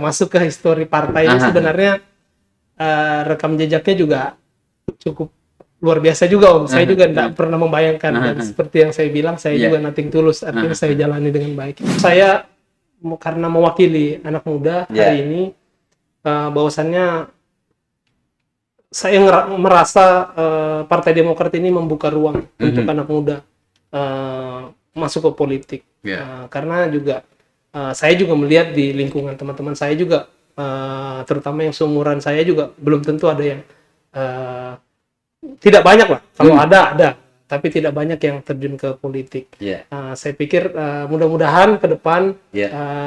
masuk ke histori partai ini sebenarnya rekam jejaknya juga cukup luar biasa juga Om. Saya juga tidak pernah membayangkan dan seperti yang saya bilang saya juga nothing tulus, artinya saya jalani dengan baik. Saya karena mewakili anak muda hari ini bahwasannya saya merasa Partai Demokrat ini membuka ruang untuk anak muda masuk ke politik. Karena juga saya juga melihat di lingkungan teman-teman saya juga, terutama yang seumuran saya juga belum tentu ada yang tidak banyak lah. Kalau ada, tapi tidak banyak yang terjun ke politik. Saya pikir mudah-mudahan ke depan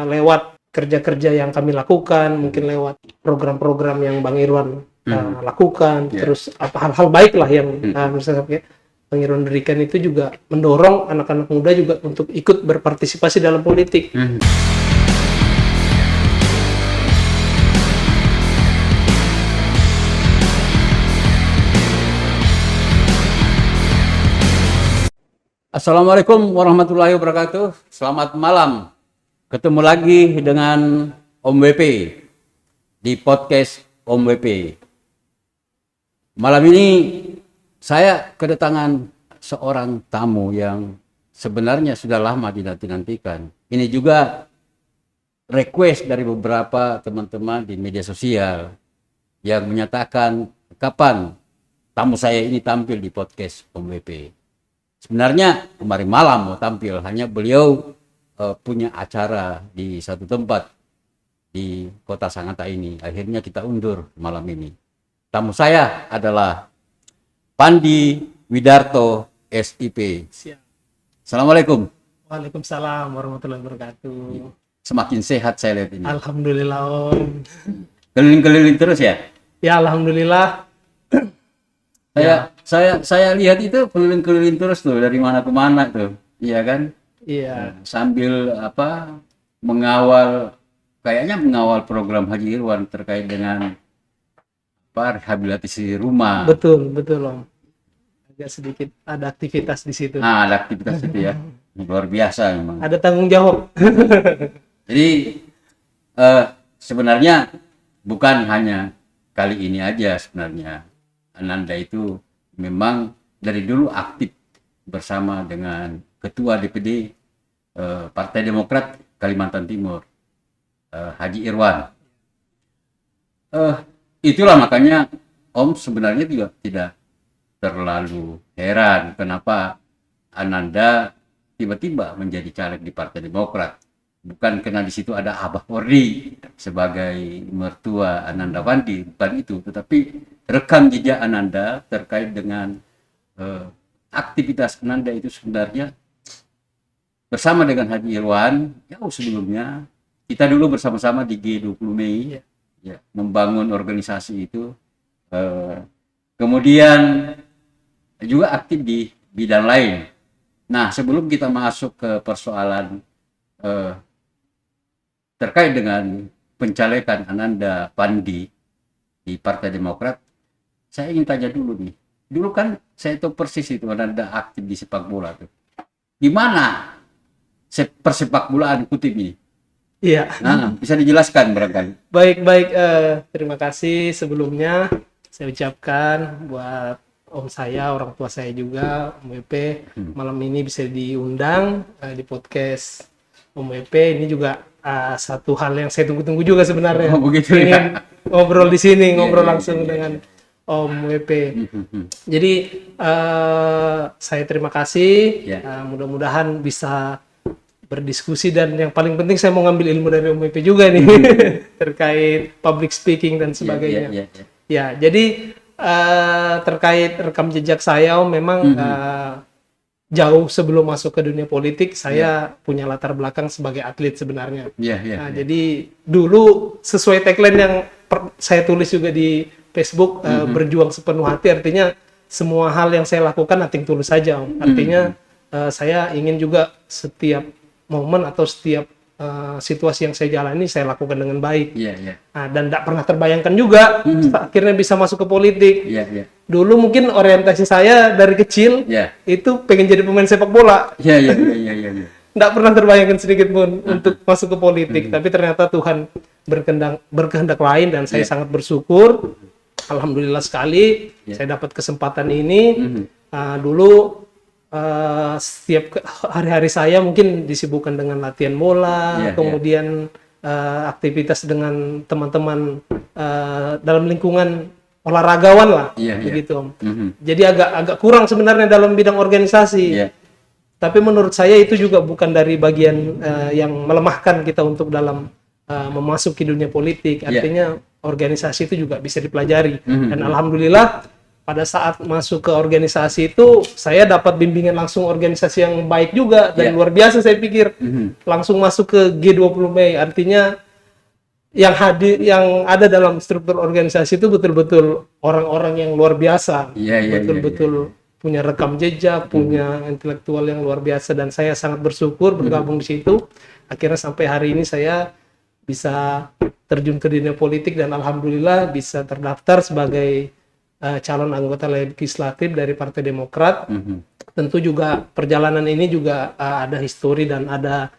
lewat kerja-kerja yang kami lakukan, mungkin lewat program-program yang Bang Irwan lakukan, terus hal-hal baik lah yang menurut saya Bang Irwan berikan itu juga mendorong anak-anak muda juga untuk ikut berpartisipasi dalam politik. Assalamualaikum warahmatullahi wabarakatuh. Selamat malam. Ketemu lagi dengan Om WP di podcast Om WP. Malam ini saya kedatangan seorang tamu yang sebenarnya sudah lama dinanti-nantikan. Ini juga request dari beberapa teman-teman di media sosial yang menyatakan kapan tamu saya ini tampil di podcast Om WP. Sebenarnya kemarin malam mau tampil, hanya beliau punya acara di satu tempat di kota Sangatta ini. Akhirnya kita undur malam ini. Tamu saya adalah Pandi Widarto SIP. Assalamualaikum. Waalaikumsalam warahmatullahi wabarakatuh. Semakin sehat saya lihat ini. Alhamdulillah Om. Keliling-keliling terus ya? Ya alhamdulillah. Saya lihat itu keliling-keliling terus tuh, dari mana ke mana tuh. Iya kan? Iya. Sambil mengawal program Haji Irwan terkait dengan rehabilitasi rumah. Betul Om. Agak sedikit ada aktivitas di situ. Ada aktivitas itu ya. Luar biasa memang. Ada tanggung jawab. Jadi sebenarnya bukan hanya kali ini aja sebenarnya. Ananda itu memang dari dulu aktif bersama dengan Ketua DPD Partai Demokrat Kalimantan Timur, Haji Irwan. Itulah makanya Om sebenarnya juga tidak terlalu heran kenapa Ananda tiba-tiba menjadi caleg di Partai Demokrat. Bukan karena di situ ada Abah Pordi sebagai mertua Ananda Pandi, bukan itu, tetapi rekam jejak Ananda terkait dengan aktivitas Ananda itu sebenarnya bersama dengan Haji Irwan jauh sebelumnya. Kita dulu bersama-sama di G20 Mei ya, membangun organisasi itu. Kemudian juga aktif di bidang lain. Nah, sebelum kita masuk ke persoalan terkait dengan pencalekan Ananda Pandi di Partai Demokrat, saya ingin tanya dulu nih. Dulu kan saya tahu persis itu Ananda aktif di sepak bola tuh. Gimana persepak bolaan kutip ini? Iya. Nah, bisa dijelaskan barangkali. Baik. Terima kasih sebelumnya saya ucapkan buat Om saya, orang tua saya juga, Om WP, malam ini bisa diundang di podcast Om WP. Ini juga satu hal yang saya tunggu-tunggu juga sebenarnya. Begitu ingin ya. ngobrol di sini, ngobrol langsung dengan Om WP. Jadi saya terima kasih. Mudah-mudahan bisa berdiskusi, dan yang paling penting saya mau ngambil ilmu dari Om WP juga nih terkait public speaking dan sebagainya. Ya, jadi terkait rekam jejak saya Om, memang jauh sebelum masuk ke dunia politik saya punya latar belakang sebagai atlet sebenarnya. Jadi dulu sesuai tagline yang saya tulis juga di Facebook, berjuang sepenuh hati, artinya semua hal yang saya lakukan nothing tulus saja Om. Artinya saya ingin juga setiap momen atau setiap situasi yang saya jalani saya lakukan dengan baik. Nah, dan tidak pernah terbayangkan juga akhirnya bisa masuk ke politik. Dulu mungkin orientasi saya dari kecil itu pengen jadi pemain sepak bola. Tidak pernah terbayangkan sedikit pun untuk masuk ke politik. Tapi ternyata Tuhan berkehendak lain, dan saya sangat bersyukur, alhamdulillah sekali saya dapat kesempatan ini. Dulu setiap hari-hari saya mungkin disibukkan dengan latihan bola, kemudian aktivitas dengan teman-teman dalam lingkungan olahragawan lah, begitu Om. Jadi agak kurang sebenarnya dalam bidang organisasi. Tapi menurut saya itu juga bukan dari bagian yang melemahkan kita untuk dalam memasuki dunia politik. Artinya organisasi itu juga bisa dipelajari. Dan alhamdulillah pada saat masuk ke organisasi itu saya dapat bimbingan langsung organisasi yang baik juga dan luar biasa saya pikir. Langsung masuk ke G20 artinya yang ada dalam struktur organisasi itu betul-betul orang-orang yang luar biasa, betul-betul punya rekam jejak, punya intelektual yang luar biasa, dan saya sangat bersyukur bergabung di situ. Akhirnya sampai hari ini saya bisa terjun ke dunia politik dan alhamdulillah bisa terdaftar sebagai calon anggota legislatif dari Partai Demokrat. Tentu juga perjalanan ini juga ada histori dan ada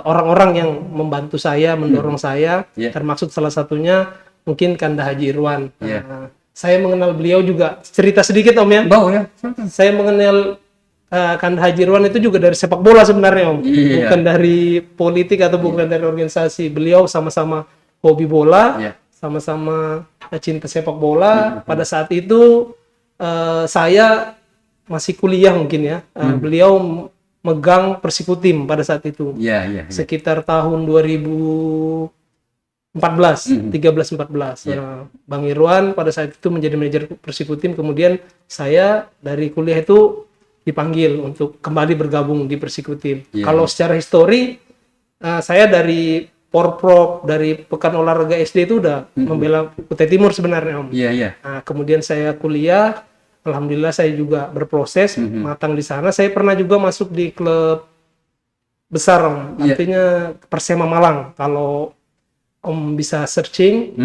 orang-orang yang membantu saya, mendorong saya, termasuk salah satunya mungkin Kanda Haji Irwan. Saya mengenal beliau juga, cerita sedikit Om ya. Saya mengenal Kanda Haji Irwan itu juga dari sepak bola sebenarnya Om, bukan dari politik atau bukan dari organisasi. Beliau sama-sama hobi bola, sama-sama cinta sepak bola. Pada saat itu saya masih kuliah mungkin ya. Beliau megang Persikutim pada saat itu. Sekitar tahun 13-14. Bang Irwan pada saat itu menjadi manajer Persikutim. Kemudian saya dari kuliah itu dipanggil untuk kembali bergabung di Persikutim. Kalau secara histori, saya dari Porprov, dari Pekan Olahraga SD itu udah membela Kutai Timur sebenarnya Om. Nah, kemudian saya kuliah. Alhamdulillah saya juga berproses matang di sana. Saya pernah juga masuk di klub besar Om, artinya Persema Malang. Kalau Om bisa searching,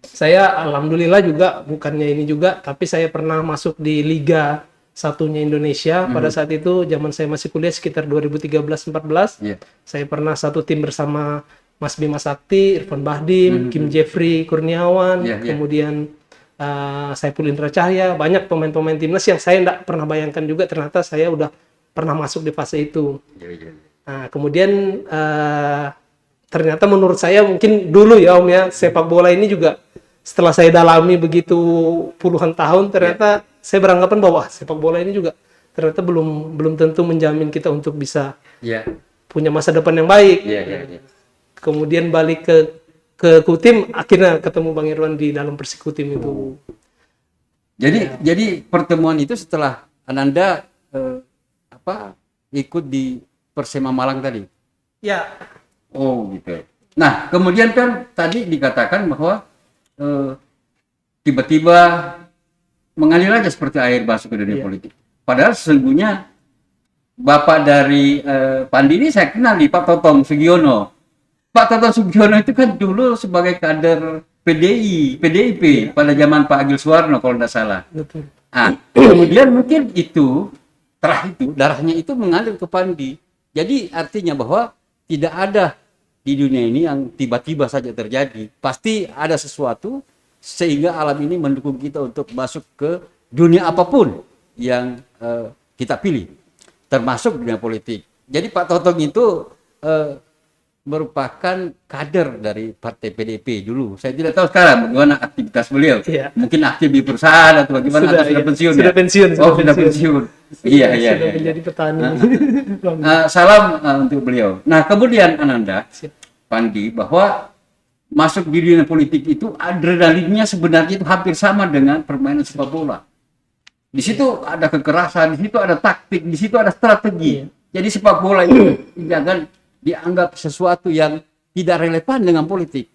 saya alhamdulillah juga bukannya ini juga, tapi saya pernah masuk di Liga Satunya Indonesia. Pada saat itu zaman saya masih kuliah sekitar 2013-14. Saya pernah satu tim bersama Mas Bima Sakti, Irfan Bahdim, Kim Jeffrey Kurniawan, kemudian Saiful Indra Cahya, banyak pemain-pemain timnas yang saya tidak pernah bayangkan juga ternyata saya udah pernah masuk di fase itu. Nah, kemudian ternyata menurut saya mungkin dulu ya Om ya, sepak bola ini juga setelah saya dalami begitu puluhan tahun, ternyata saya beranggapan bahwa sepak bola ini juga ternyata belum tentu menjamin kita untuk bisa punya masa depan yang baik. Kemudian balik ke Kutim, akhirnya ketemu Bang Irwan di dalam Persikutim itu. Jadi pertemuan itu setelah Ananda ikut di Persema Malang tadi. Oh gitu. Nah kemudian kan tadi dikatakan bahwa tiba-tiba mengalir aja seperti air masuk ke dunia politik. Padahal sesungguhnya bapak dari Pandi ini saya kenal di Pak Totong Sugiono. Pak Totong Sugiono itu kan dulu sebagai kader PDIP pada zaman Pak Agil Suwarno kalau tidak salah. Betul. Nah, kemudian mungkin itu darahnya itu mengalir ke Pandi. Jadi artinya bahwa tidak ada di dunia ini yang tiba-tiba saja terjadi. Pasti ada sesuatu sehingga alam ini mendukung kita untuk masuk ke dunia apapun yang kita pilih, termasuk dunia politik. Jadi Pak Totong itu merupakan kader dari partai PDIP dulu. Saya tidak tahu sekarang bagaimana aktivitas beliau. Mungkin aktif di perusahaan atau bagaimana, atau sudah pensiun. Sudah pensiun. Sudah pensiun. Iya. Sudah menjadi petani. Salam untuk beliau. Nah, kemudian Ananda, Pandi, bahwa masuk di dunia politik itu adrenalinnya sebenarnya itu hampir sama dengan permainan sepak bola. Di situ ada kekerasan, di situ ada taktik, di situ ada strategi. Jadi sepak bola itu jangan dianggap sesuatu yang tidak relevan dengan politik.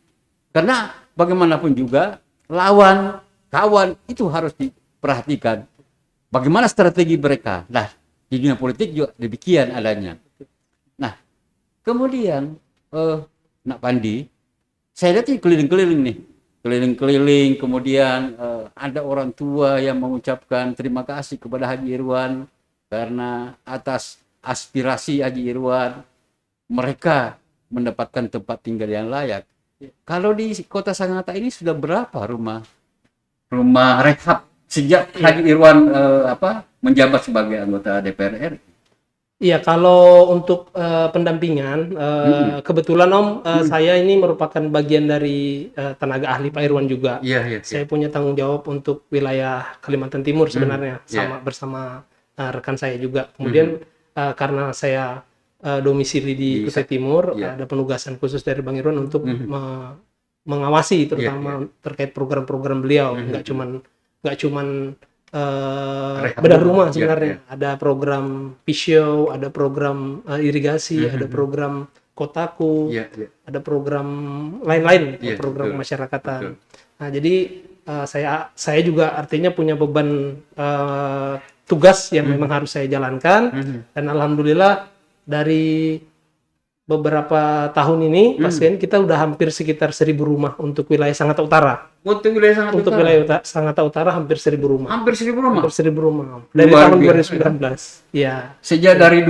Karena bagaimanapun juga lawan, kawan itu harus diperhatikan. Bagaimana strategi mereka. Nah, di dunia politik juga demikian adanya. Nah, kemudian Nak Pandi, saya lihat ini keliling-keliling nih. Keliling-keliling, kemudian ada orang tua yang mengucapkan terima kasih kepada Haji Irwan karena atas aspirasi Haji Irwan mereka mendapatkan tempat tinggal yang layak. Kalau di Kota Sangatta ini sudah berapa rumah rehab sejak Haji Irwan menjabat sebagai anggota DPR RI? Iya, kalau untuk pendampingan, kebetulan Om, saya ini merupakan bagian dari tenaga ahli Pak Irwan juga. Iya, iya. Saya punya tanggung jawab untuk wilayah Kalimantan Timur sebenarnya, bersama rekan saya juga. Kemudian karena saya domisili di Kutai Timur, ada penugasan khusus dari Bang Irwan untuk mengawasi, terutama terkait program-program beliau. Nggak cuman bedah rumah sebenarnya. Ada program pisau, ada program irigasi, ada program kotaku, ada program lain-lain, program masyarakatan. Nah, jadi saya juga artinya punya beban tugas yang memang harus saya jalankan, dan alhamdulillah dari beberapa tahun ini pasien kita udah hampir sekitar 1.000 rumah untuk wilayah Sangatta Utara. Untuk wilayah Sangatta Utara hampir 1.000 rumah. Hampir 1.000 rumah. Hampir 1.000 rumah. Dari tahun 2019. Ya. Sejak dari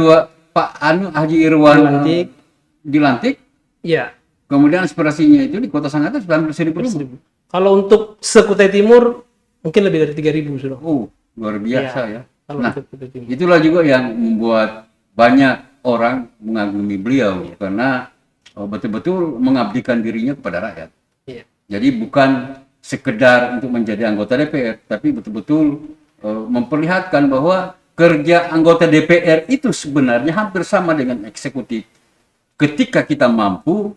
Pak Haji Irwan dilantik. Iya. Kemudian aspirasinya itu di Kota Sangatta sudah hampir 1.000 rumah. Kalau untuk se-Kutai Timur mungkin lebih dari 3.000 sudah. Luar biasa ya. Nah, itulah juga yang membuat banyak orang mengagumi beliau karena betul-betul mengabdikan dirinya kepada rakyat. Jadi bukan sekedar untuk menjadi anggota DPR, tapi betul-betul memperlihatkan bahwa kerja anggota DPR itu sebenarnya hampir sama dengan eksekutif. Ketika kita mampu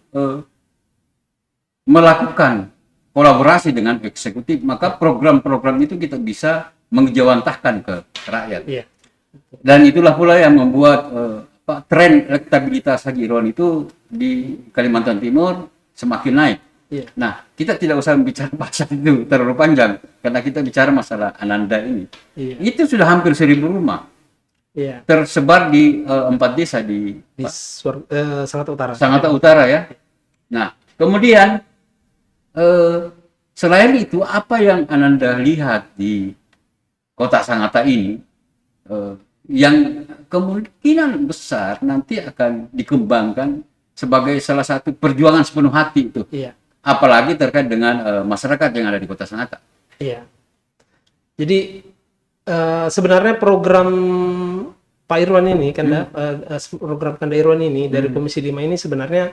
melakukan kolaborasi dengan eksekutif, maka program-program itu kita bisa mengejawantahkan ke rakyat. Dan itulah pula yang membuat tren elektabilitas Haji Irwan itu di Kalimantan Timur semakin naik. Nah, kita tidak usah bicara pasal itu terlalu panjang karena kita bicara masalah Ananda ini. Itu sudah hampir 1.000 rumah. Tersebar di 4 desa di Sangatta Utara. Sangatta Utara ya. Nah, kemudian selain itu apa yang Ananda lihat di Kota Sangatta ini yang kemungkinan besar nanti akan dikembangkan sebagai salah satu perjuangan sepenuh hati itu. Apalagi terkait dengan masyarakat yang ada di Kota Sangatta. Jadi sebenarnya program Pak Irwan ini, program Kanda Irwan ini dari Komisi 5 ini sebenarnya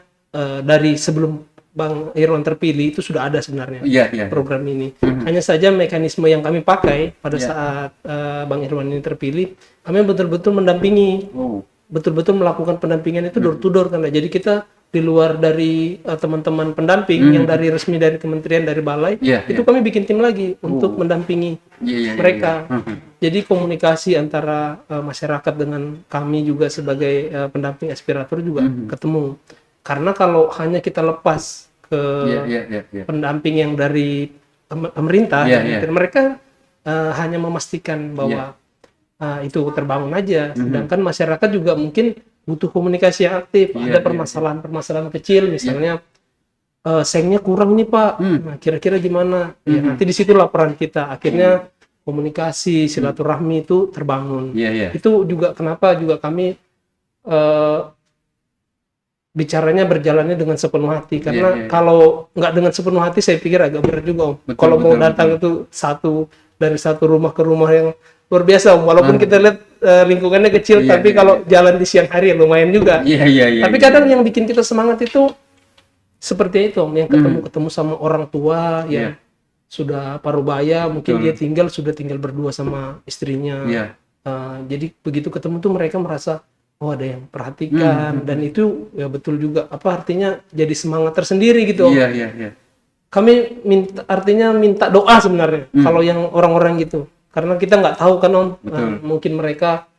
dari sebelum Bang Irwan terpilih itu sudah ada sebenarnya program ini. Hanya saja mekanisme yang kami pakai pada saat Bang Irwan ini terpilih, kami betul-betul mendampingi, betul-betul melakukan pendampingan itu door to door karena jadi kita di luar dari teman-teman pendamping yang dari resmi dari kementerian, dari balai, itu kami bikin tim lagi untuk mendampingi mereka. Jadi komunikasi antara masyarakat dengan kami juga sebagai pendamping aspirator juga ketemu. Karena kalau hanya kita lepas ke pendamping yang dari pemerintah, mereka hanya memastikan bahwa itu terbangun aja. Sedangkan masyarakat juga mungkin butuh komunikasi yang aktif. Ada permasalahan-permasalahan kecil, misalnya sengnya kurang nih Pak. Nah, kira-kira gimana? Ya, nanti di situ laporan kita. Akhirnya komunikasi, silaturahmi itu terbangun. Itu juga kenapa juga kami bicaranya berjalannya dengan sepenuh hati karena kalau nggak dengan sepenuh hati saya pikir agak berat juga Om. Kalau mau datang itu dari satu rumah ke rumah yang luar biasa Om. Walaupun kita lihat lingkungannya kecil tapi kalau jalan di siang hari lumayan juga. Tapi kadang yang bikin kita semangat itu seperti itu Om, yang ketemu sama orang tua yang sudah parubaya, mungkin dia sudah tinggal berdua sama istrinya. Jadi begitu ketemu tuh mereka merasa ada yang perhatikan dan itu ya betul juga artinya jadi semangat tersendiri gitu. Kami minta doa sebenarnya kalau yang orang-orang gitu karena kita nggak tahu kan Om, mungkin mereka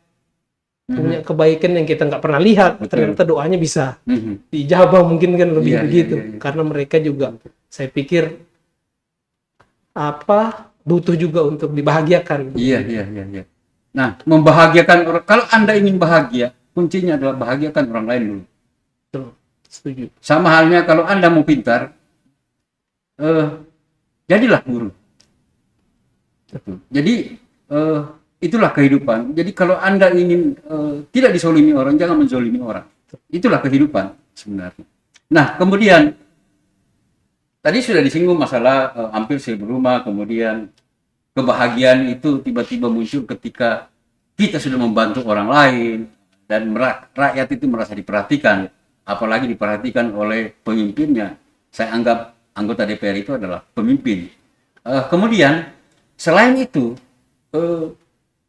punya kebaikan yang kita nggak pernah lihat. Ternyata doanya bisa dijabah mungkin kan lebih begitu karena mereka juga saya pikir butuh juga untuk dibahagiakan. Nah, membahagiakan orang, kalau Anda ingin bahagia, kuncinya adalah bahagiakan orang lain dulu. Setuju. Sama halnya kalau Anda mau pintar, jadilah guru. Jadi itulah kehidupan. Jadi kalau Anda ingin tidak disolimi orang, jangan menzolimi orang. Itulah kehidupan sebenarnya. Nah, kemudian tadi sudah disinggung masalah hampir 1.000 rumah, kemudian kebahagiaan itu tiba-tiba muncul ketika kita sudah membantu orang lain dan rakyat itu merasa diperhatikan, apalagi diperhatikan oleh pemimpinnya. Saya anggap anggota DPR itu adalah pemimpin. Kemudian selain itu,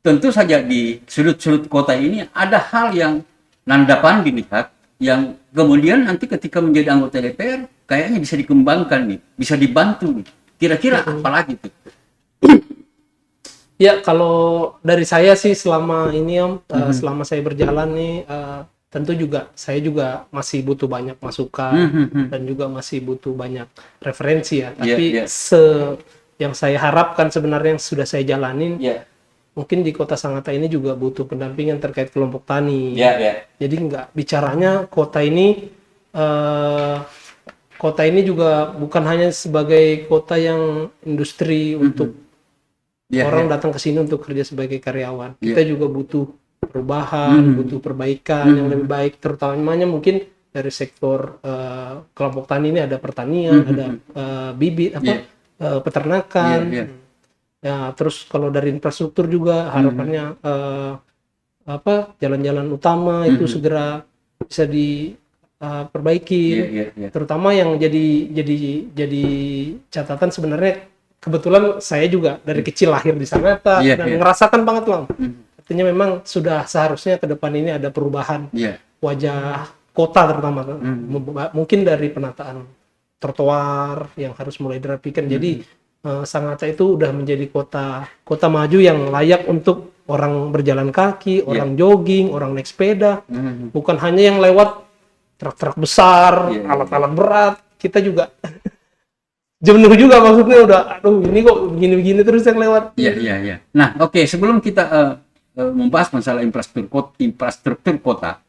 tentu saja di sudut-sudut kota ini ada hal yang nandapan dilihat, yang kemudian nanti ketika menjadi anggota DPR kayaknya bisa dikembangkan nih, bisa dibantu nih. Kira-kira apa lagi tuh? Ya, kalau dari saya sih selama ini Om, selama saya berjalan nih, tentu juga saya juga masih butuh banyak masukan dan juga masih butuh banyak referensi ya. Tapi yang saya harapkan sebenarnya yang sudah saya jalanin, mungkin di Kota Sangatta ini juga butuh pendampingan terkait kelompok tani. Jadi nggak bicaranya kota ini juga bukan hanya sebagai kota yang industri untuk orang datang ke sini untuk kerja sebagai karyawan. Kita juga butuh perubahan, butuh perbaikan yang lebih baik, terutamanya mungkin dari sektor kelompok tani ini ada pertanian, ada bibit, peternakan. Ya, terus kalau dari infrastruktur juga harapannya jalan-jalan utama itu segera bisa diperbaiki. Terutama yang jadi catatan sebenarnya, kebetulan saya juga dari kecil lahir di Sangatta dan ngerasakan banget lah. Artinya memang sudah seharusnya ke depan ini ada perubahan wajah kota terutama. Mungkin dari penataan trotoar yang harus mulai dirapikan. Jadi Sangatta itu udah menjadi kota maju yang layak untuk orang berjalan kaki, orang jogging, orang naik sepeda. Bukan hanya yang lewat truk-truk besar, alat-alat berat. Kita juga jenuh juga, maksudnya udah aduh ini kok begini-begini terus yang lewat. Iya. Nah, oke, sebelum kita membahas masalah infrastruktur kota,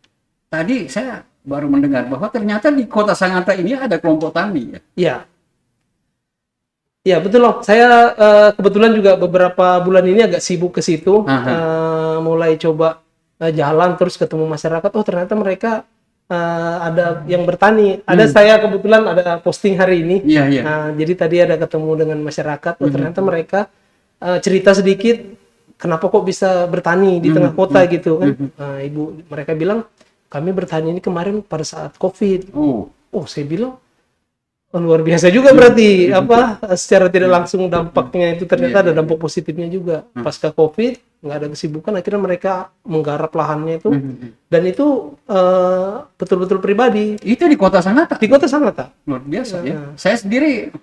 tadi saya baru mendengar bahwa ternyata di Kota Sangatta ini ada kelompok tani ya. Iya, betul loh. Saya kebetulan juga beberapa bulan ini agak sibuk ke situ, mulai coba jalan terus ketemu masyarakat. Oh, ternyata mereka ada yang bertani. Ada saya kebetulan ada posting hari ini. Jadi tadi ada ketemu dengan masyarakat. Oh, ternyata mereka cerita sedikit kenapa kok bisa bertani di tengah kota gitu kan. Ibu mereka bilang kami bertani ini kemarin pada saat COVID. Oh, saya bilang luar biasa juga berarti secara tidak langsung dampaknya itu ternyata ada dampak positifnya juga. Pasca COVID nggak ada kesibukan, akhirnya mereka menggarap lahannya itu dan itu betul-betul pribadi. Itu di Kota Sangatta. Di Kota Sangatta. Luar biasa ya. Saya sendiri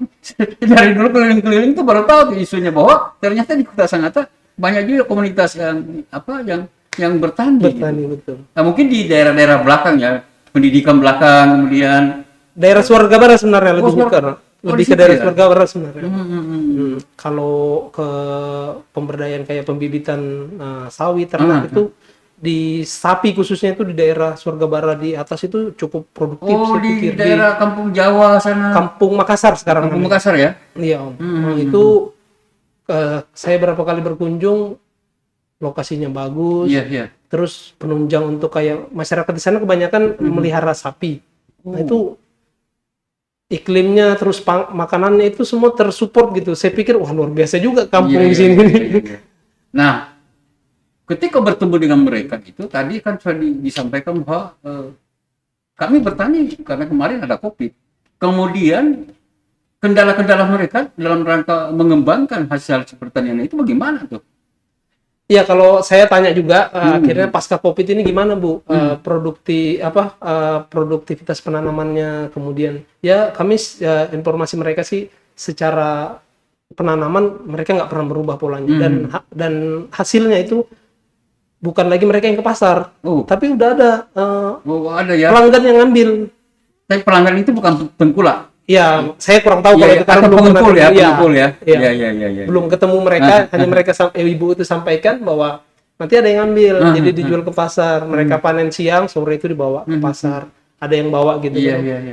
dari dulu keliling-keliling tuh baru tahu isunya bahwa ternyata di Kota Sangatta banyak juga komunitas yang bertani. Bertani gitu. Betul. Nah, mungkin di daerah-daerah belakang ya, pendidikan belakang, kemudian daerah Swarga Barat sebenarnya lebih ke daerah Swarga Barat sebenarnya. Kalau ke pemberdayaan kayak pembibitan sawit ternak itu di sapi khususnya itu di daerah Swarga Barat di atas itu cukup produktif. Di daerah Kampung Jawa sana. Kampung Makassar sekarang. Kampung Makassar ya? Iya Om. Itu saya berapa kali berkunjung, lokasinya bagus. Terus penunjang untuk kayak masyarakat di sana kebanyakan melihara sapi. Nah itu iklimnya terus makanannya itu semua tersupport gitu. Saya pikir wah luar biasa juga kampung di sini. Nah, ketika bertemu dengan mereka itu tadi kan sudah disampaikan bahwa kami bertani karena kemarin ada COVID. Kemudian kendala-kendala mereka dalam rangka mengembangkan hasil pertanian itu bagaimana tuh? Ya kalau saya tanya juga akhirnya pasca COVID ini gimana Bu produktivitas penanamannya, kemudian ya kami informasi mereka sih secara penanaman mereka nggak pernah berubah polanya dan hasilnya itu bukan lagi mereka yang ke pasar tapi udah ada pelanggan yang ngambil. Tapi pelanggan itu bukan tengkulak. Ya, saya kurang tahu kalau itu karena belum pengumpul ya. Belum ketemu mereka, hanya mereka ibu itu sampaikan bahwa nanti ada yang ngambil, jadi dijual ke pasar. Mereka panen siang, sore itu dibawa ke pasar. Ada yang bawa gitu.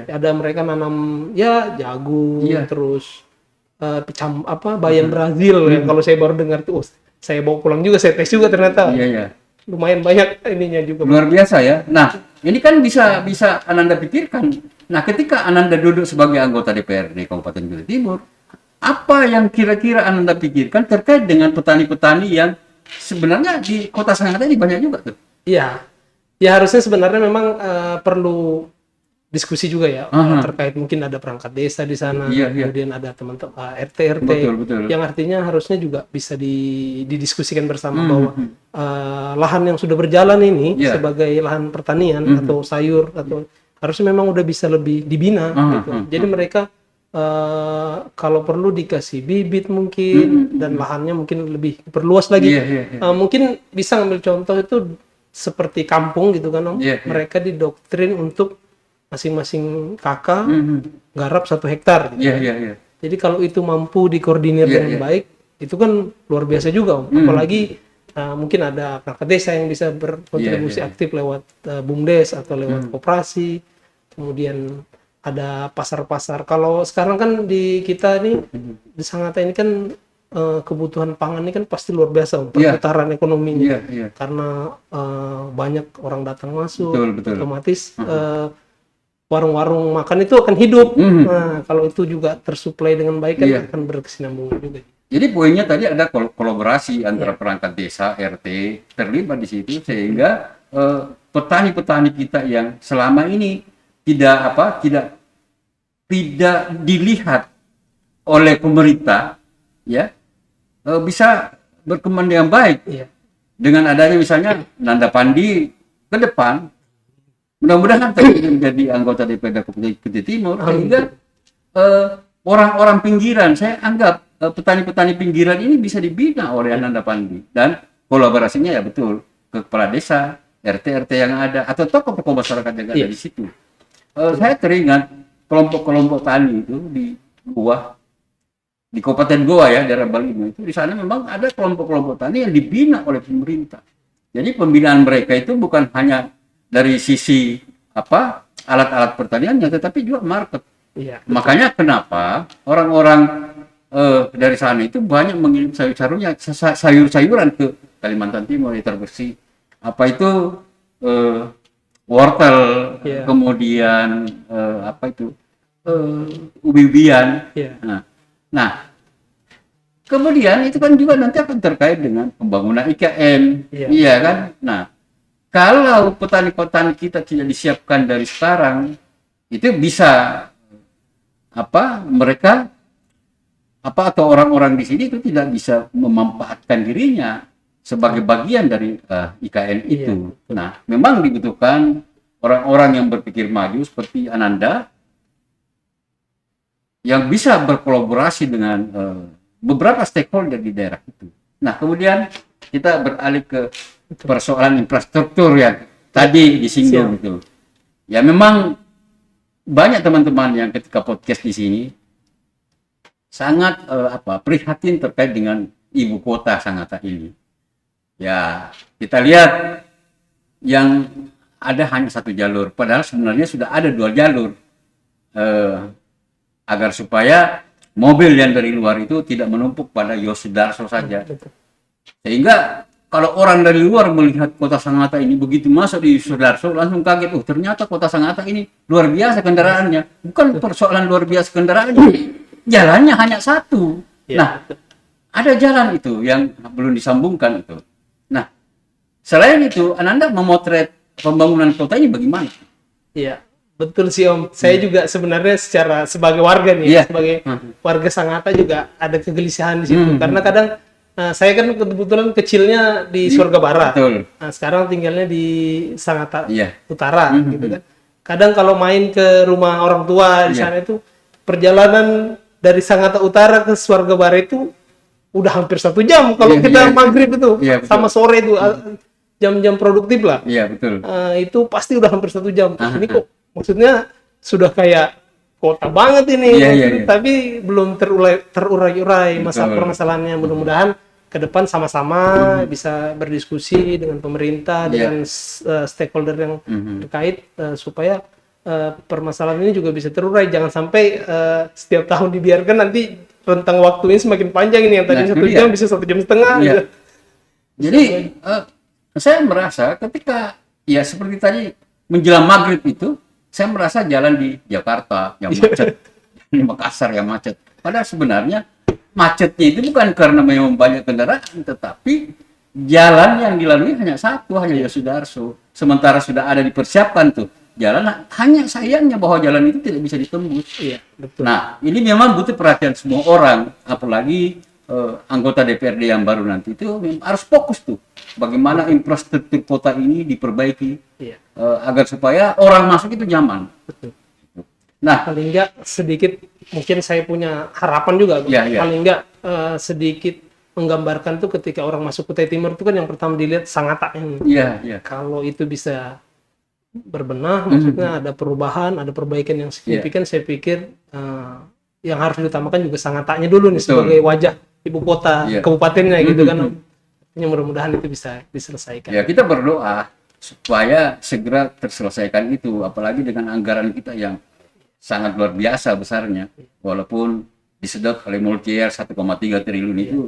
Ada mereka nanam jagung, terus bayam Brazil ya. Kalau saya baru dengar tuh, saya bawa pulang juga, saya tes juga ternyata. Lumayan banyak ininya juga. Luar biasa ya. Nah, ini kan bisa Ananda pikirkan Nah, ketika Ananda duduk sebagai anggota DPRD Kabupaten Kutai Timur, apa yang kira-kira Ananda pikirkan terkait dengan petani-petani yang sebenarnya di Kota Sangatta ini banyak juga tuh? Iya, ya harusnya sebenarnya memang perlu diskusi juga ya terkait mungkin ada perangkat desa di sana, kemudian ada teman-teman RT Betul. yang artinya harusnya juga bisa didiskusikan bersama bahwa lahan yang sudah berjalan ini sebagai lahan pertanian atau sayur atau harusnya memang udah bisa lebih dibina gitu. Jadi mereka kalau perlu dikasih bibit mungkin dan lahannya mungkin lebih diperluas lagi. Mungkin bisa ngambil contoh itu seperti kampung gitu kan Om. Mereka didoktrin untuk masing-masing kakak garap 1 hektar gitu. Jadi kalau itu mampu dikoordinir dengan baik, itu kan luar biasa juga Om. Apalagi mungkin ada perangkat desa yang bisa berkontribusi aktif lewat BUMDes atau lewat koperasi. Kemudian ada pasar-pasar. Kalau sekarang kan di kita nih di Sangatta ini kan kebutuhan pangan ini kan pasti luar biasa Om, perputaran ekonominya. Karena banyak orang datang masuk, otomatis warung-warung makan itu akan hidup. Nah, kalau itu juga tersuplai dengan baik kan akan berkesinambungan juga. Jadi poinnya tadi ada kolaborasi antara perangkat desa, RT terlibat di situ sehingga petani-petani kita yang selama ini tidak dilihat oleh pemerintah ya bisa berkembang dengan baik. Dengan adanya misalnya Nanda Pandi ke depan mudah-mudahan menjadi anggota DPRD Kutai Timur sehingga orang-orang pinggiran, saya anggap petani-petani pinggiran ini bisa dibina oleh Ananda Pandi dan kolaborasinya ya betul ke kepala desa, RT yang ada atau tokoh-tokoh masyarakat yang ada di situ. Saya teringat kelompok-kelompok tani itu di Goa, di Kabupaten Goa ya, daerah Bali itu di sana memang ada kelompok-kelompok tani yang dibina oleh pemerintah. Jadi pembinaan mereka itu bukan hanya dari sisi alat-alat pertaniannya, tetapi juga market. Makanya kenapa orang-orang dari sana itu banyak mengirim sayur-sayuran ke Kalimantan Timur, terbersih. Wortel, kemudian ubi-ubian. Nah, kemudian itu kan juga nanti akan terkait dengan pembangunan IKN, iya kan? Nah, kalau petani-petani kita tidak disiapkan dari sekarang, itu bisa mereka atau orang-orang di sini itu tidak bisa memanfaatkan dirinya sebagai bagian dari IKN itu. Nah, memang dibutuhkan orang-orang yang berpikir maju seperti Ananda yang bisa berkolaborasi dengan beberapa stakeholder di daerah itu. Nah, kemudian kita beralih ke persoalan infrastruktur yang tadi disinggung itu. Ya memang banyak teman-teman yang ketika podcast di sini sangat prihatin terkait dengan ibu kota Sangatta ini. Ya, kita lihat yang ada hanya 1 jalur, padahal sebenarnya sudah ada 2 jalur. Agar supaya mobil yang dari luar itu tidak menumpuk pada Yosudarso saja. Sehingga kalau orang dari luar melihat kota Sangatta ini begitu masuk di Yosudarso langsung kaget, ternyata kota Sangatta ini luar biasa kendaraannya. Bukan persoalan luar biasa kendaraannya, jalannya hanya 1. Nah, ada jalan itu yang belum disambungkan itu. Nah, selain itu, Ananda memotret pembangunan kota ini bagaimana? Iya, betul sih Om. Saya juga sebenarnya sebagai warga nih, sebagai warga Sangatta juga ada kegelisahan di situ. Karena kadang saya kan kebetulan kecilnya di Surga Barat. Nah, sekarang tinggalnya di Sangatta Utara gitu kan. Kadang kalau main ke rumah orang tua di sana itu perjalanan dari Sangatta Utara ke Surga Barat itu udah hampir 1 jam kalau kita maghrib itu sama sore itu jam-jam produktif lah. Itu pasti udah hampir 1 jam. Ini kok maksudnya sudah kayak kota banget ini, tapi belum terurai-urai permasalahannya. Mudah-mudahan ke depan sama-sama bisa berdiskusi dengan pemerintah, dengan stakeholder yang terkait supaya permasalahan ini juga bisa terurai. Jangan sampai setiap tahun dibiarkan, nanti rentang waktunya semakin panjang ini, yang tadi 1 jam bisa 1,5 jam. Jadi saya merasa ketika seperti tadi menjelang maghrib itu Saya merasa jalan di Jakarta yang macet, di Makassar yang macet. Padahal sebenarnya macetnya itu bukan karena memang banyak kendaraan, tetapi jalan yang dilalui hanya satu, hanya Yosudarso. Sementara sudah ada dipersiapkan tuh jalan, hanya sayangnya bahwa jalan itu tidak bisa ditembus. Iya, betul. Nah, ini memang butuh perhatian semua orang, apalagi anggota DPRD yang baru nanti itu harus fokus tuh bagaimana infrastruktur kota ini diperbaiki Iya. agar supaya orang masuk itu nyaman. Betul. Nah, Paling enggak sedikit mungkin saya punya harapan juga, Iya, iya. paling enggak sedikit menggambarkan tuh ketika orang masuk Kutai Timur itu kan yang pertama dilihat Sangatta. iya, iya. Kalau itu bisa berbenah, maksudnya ada perubahan, ada perbaikan yang signifikan, saya pikir yang harus diutamakan juga Sangattanya dulu nih Betul. sebagai wajah ibu kota Iya. kabupatennya gitu kan. Artinya mudah-mudahan itu bisa diselesaikan. Ya, kita berdoa supaya segera terselesaikan itu, apalagi dengan anggaran kita yang sangat luar biasa besarnya, walaupun disedot oleh Multier 1,3 triliun itu,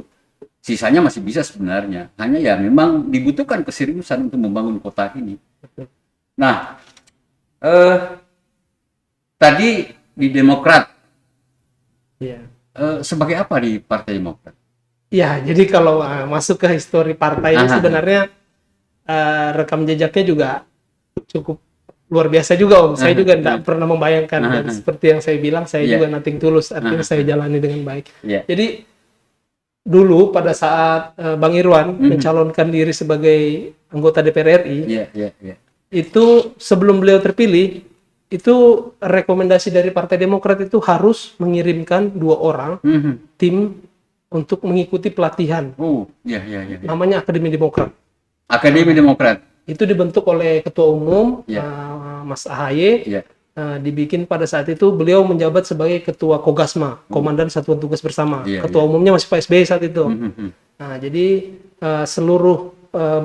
sisanya masih bisa sebenarnya. Hanya ya memang dibutuhkan keseriusan untuk membangun kota ini. Nah, tadi di Demokrat, Iya. sebagai apa di Partai Demokrat? Ya, jadi kalau masuk ke histori partai ini Aha. sebenarnya rekam jejaknya juga cukup luar biasa juga, Om. Saya juga tidak pernah membayangkan, dan seperti yang saya bilang, saya Iya. juga nothing tulus, artinya saya jalani dengan baik. Iya. Jadi dulu pada saat Bang Irwan mencalonkan diri sebagai anggota DPR RI, Iya, iya, iya. itu sebelum beliau terpilih, itu rekomendasi dari Partai Demokrat itu harus mengirimkan 2 orang tim untuk mengikuti pelatihan. Oh, iya, iya, iya. Namanya Akademi Demokrat. Akademi Demokrat. Itu dibentuk oleh Ketua Umum Ya. Mas AHY. Iya. Dibikin pada saat itu beliau menjabat sebagai Ketua Kogasma, Komandan Satuan Tugas Bersama. Iya, Ketua Umumnya masih Pak SBY saat itu. Mhm. Nah, jadi seluruh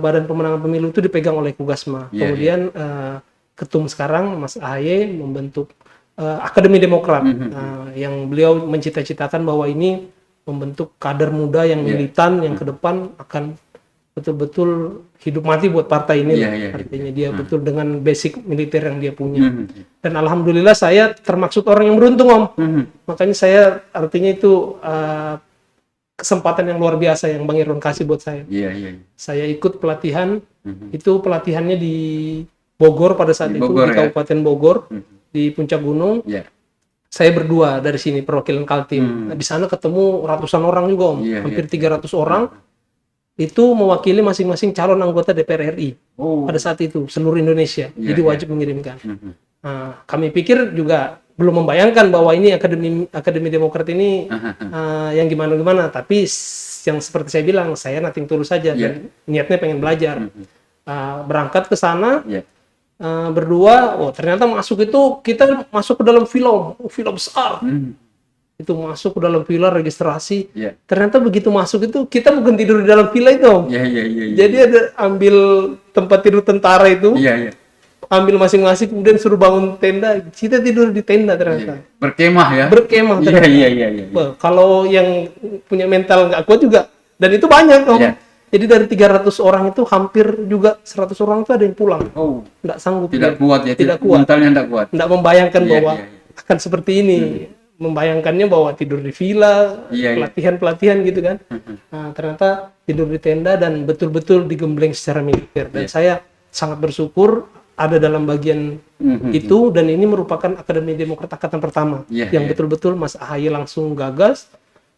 Badan Pemenangan Pemilu itu dipegang oleh Kogasma. Iya, Kemudian Ketum sekarang Mas AHY membentuk Akademi Demokrat, yang beliau mencita-citakan bahwa ini membentuk kader muda yang militan, yang ke depan akan betul-betul hidup mati buat partai ini. Iya, iya, Artinya dia betul dengan basic militer yang dia punya. Dan alhamdulillah saya termasuk orang yang beruntung, Om. Makanya saya artinya itu kesempatan yang luar biasa yang Bang Irwan kasih buat saya. Iya, iya. Saya ikut pelatihan, itu pelatihannya di Bogor pada saat Di itu, Bogor, di ya? Kabupaten Bogor, di Puncak Gunung. Iya. Saya berdua dari sini, perwakilan Kaltim. Nah, di sana ketemu ratusan orang juga, Om. Iya, Hampir 300 orang. Itu mewakili masing-masing calon anggota DPR RI. Oh. Pada saat itu, seluruh Indonesia. Iya, Jadi iya. wajib mengirimkan. Nah, kami pikir juga belum membayangkan bahwa ini Akademi Demokrat ini yang gimana-gimana. Tapi yang seperti saya bilang, saya nothing tulus saja. Dan niatnya pengen belajar. Berangkat ke sana, Iya. berdua, ternyata masuk itu, kita masuk ke dalam villa besar. Itu masuk ke dalam villa registrasi. Iya. Ternyata begitu masuk itu, kita bukan tidur di dalam villa itu, Om. Iya, iya, iya. Jadi ada ambil tempat tidur tentara itu, Iya, iya. ambil masing-masing, kemudian suruh bangun tenda. Kita tidur di tenda ternyata. Berkemah ya. Berkemah Iya, ternyata. iya, iya, iya. Wah, kalau yang punya mental nggak kuat juga, dan itu banyak, Om. Iya. Jadi dari 300 orang itu hampir juga 100 orang itu ada yang pulang. Oh, Nggak sanggup. tidak dia. kuat ya. Tidak kuat. Mentalnya tidak kuat. Nggak membayangkan Iya, bahwa iya, iya. akan seperti ini. Membayangkannya bahwa tidur di villa, Iya, iya. pelatihan-pelatihan gitu kan. Nah, ternyata tidur di tenda dan betul-betul digembleng secara militer. Dan saya sangat bersyukur ada dalam bagian itu, dan ini merupakan Akademi Demokrat Angkatan Pertama. Iya, yang iya. betul-betul Mas AHY langsung gagas,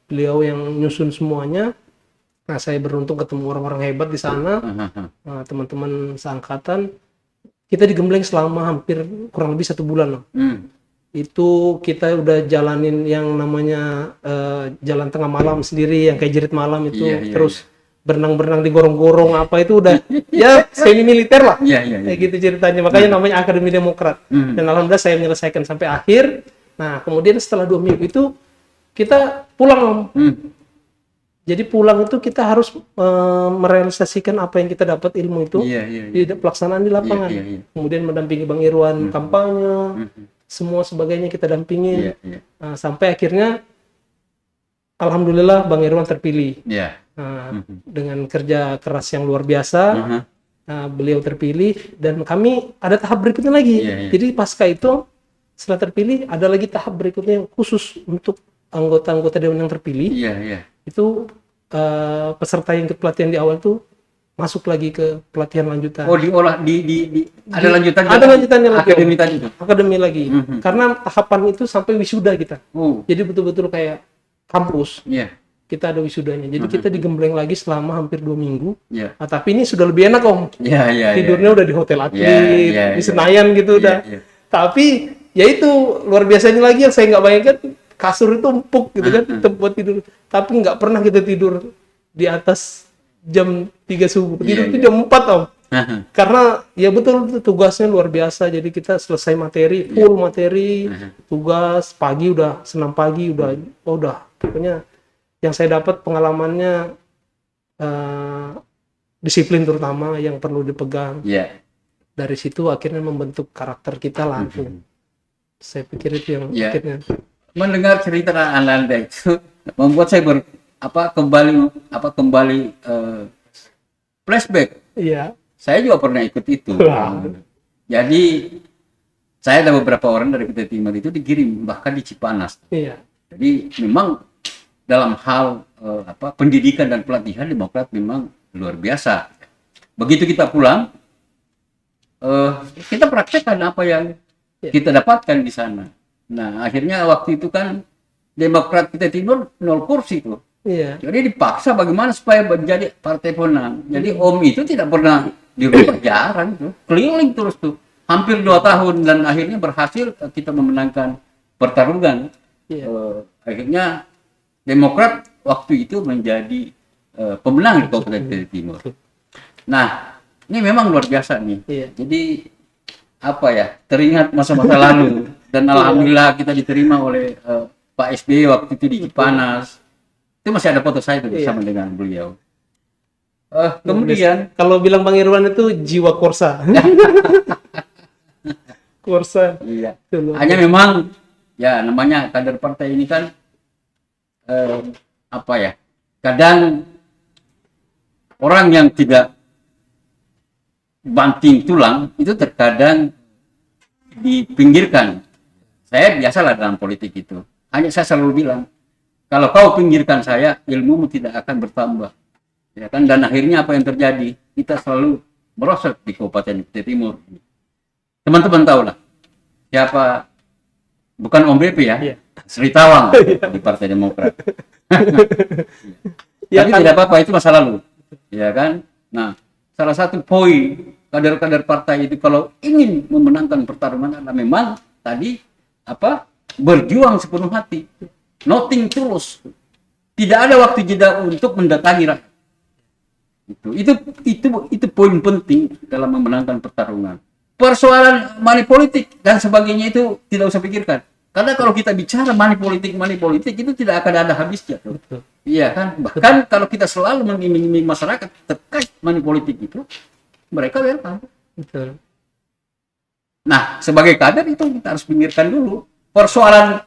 beliau yang nyusun semuanya. Nah, saya beruntung ketemu orang-orang hebat di sana. Nah, teman-teman seangkatan, kita digembleng selama hampir kurang lebih 1 bulan loh. Itu kita udah jalanin yang namanya jalan tengah malam sendiri, yang kayak jerit malam itu. Iya, iya, Terus berenang-berenang di gorong-gorong apa itu udah ya semi militer lah. Iya, iya, iya. Kayak gitu ceritanya. Makanya namanya Akademi Demokrat. Dan alhamdulillah saya menyelesaikan sampai akhir. Nah, kemudian setelah 2 minggu itu kita pulang, Om. Jadi pulang itu kita harus merealisasikan apa yang kita dapat ilmu itu Iya, iya, iya. di pelaksanaan di lapangan. Iya, iya, iya. Kemudian mendampingi Bang Irwan kampanye, semua sebagainya kita dampingin. Iya, iya. Sampai akhirnya alhamdulillah Bang Irwan terpilih. Iya. Dengan kerja keras yang luar biasa, beliau terpilih dan kami ada tahap berikutnya lagi. Jadi pasca itu setelah terpilih ada lagi tahap berikutnya yang khusus untuk anggota-anggota dewan yang terpilih. Itu peserta yang ikut pelatihan di awal tuh masuk lagi ke pelatihan lanjutan. Oh, diolah ada lanjutannya. Ada lanjutannya lagi. Akademi tadi itu. Akademi lagi. Karena tahapan itu sampai wisuda kita. Jadi betul-betul kayak kampus. Kita ada wisudanya. Jadi kita digembleng lagi selama hampir 2 minggu. Tapi ini sudah lebih enak, Om. Tidurnya udah di hotel atlet, di Senayan gitu udah. Tapi ya itu luar biasanya lagi yang saya nggak bayangkan, kasur itu empuk gitu kan, tempat tidur. Tapi nggak pernah kita tidur di atas jam 3 subuh. Tidur itu jam 4, Om. Karena ya betul tugasnya luar biasa. Jadi kita selesai materi, full materi, tugas pagi udah senam pagi udah pokoknya yang saya dapat pengalamannya disiplin terutama yang perlu dipegang. Dari situ akhirnya membentuk karakter kita langsung. Saya pikir itu yang akhirnya. Mendengar cerita Anda itu membuat saya kembali flashback. Saya juga pernah ikut itu. Jadi saya ada beberapa orang dari PT Timur itu dikirim bahkan di Cipanas. Jadi memang dalam hal pendidikan dan pelatihan Demokrat memang luar biasa. Begitu kita pulang, kita praktekkan apa yang kita dapatkan di sana. Nah, akhirnya waktu itu kan Demokrat PT Timur 0 kursi tuh. Jadi dipaksa bagaimana supaya menjadi partai pemenang. Jadi Om itu tidak pernah di rumah, jarang tuh, keliling terus tuh, hampir 2 tahun dan akhirnya berhasil kita memenangkan pertarungan. Akhirnya Demokrat waktu itu menjadi pemenang di Kabupaten PT Timur. Nah, ini memang luar biasa nih. Jadi teringat masa-masa lalu dan alhamdulillah kita diterima oleh Pak SBY waktu itu di Cipanas. Itu masih ada foto saya bersama dengan beliau. Kemudian kalau bilang Bang Irwan itu jiwa Korsa. Korsa. Hanya memang ya namanya kader partai ini kan kadang orang yang tidak banting tulang itu terkadang dipinggirkan. Saya biasalah dalam politik itu. Hanya saya selalu bilang, kalau kau pinggirkan saya, ilmumu tidak akan bertambah. Ya kan? Dan akhirnya apa yang terjadi? Kita selalu merosot di Kabupaten PT Timur. Teman-teman tahulah siapa, bukan Om BP ya, Sri Tawang di Partai Demokrat. Tapi tidak apa-apa, itu masa lalu. Ya kan? Nah, salah satu poin kader-kader partai itu kalau ingin memenangkan pertarungan adalah memang tadi berjuang sepenuh hati, nothing tulus, tidak ada waktu jeda untuk mendatangi rakyat. Itu poin penting dalam memenangkan pertarungan. Persoalan money politik dan sebagainya itu tidak usah pikirkan, karena kalau kita bicara money politik itu tidak akan ada habisnya. Iya kan, bahkan kalau kita selalu mengiming-iming masyarakat terkait money politik itu, mereka welcome. Nah, sebagai kader itu kita harus pinggirkan dulu. Persoalan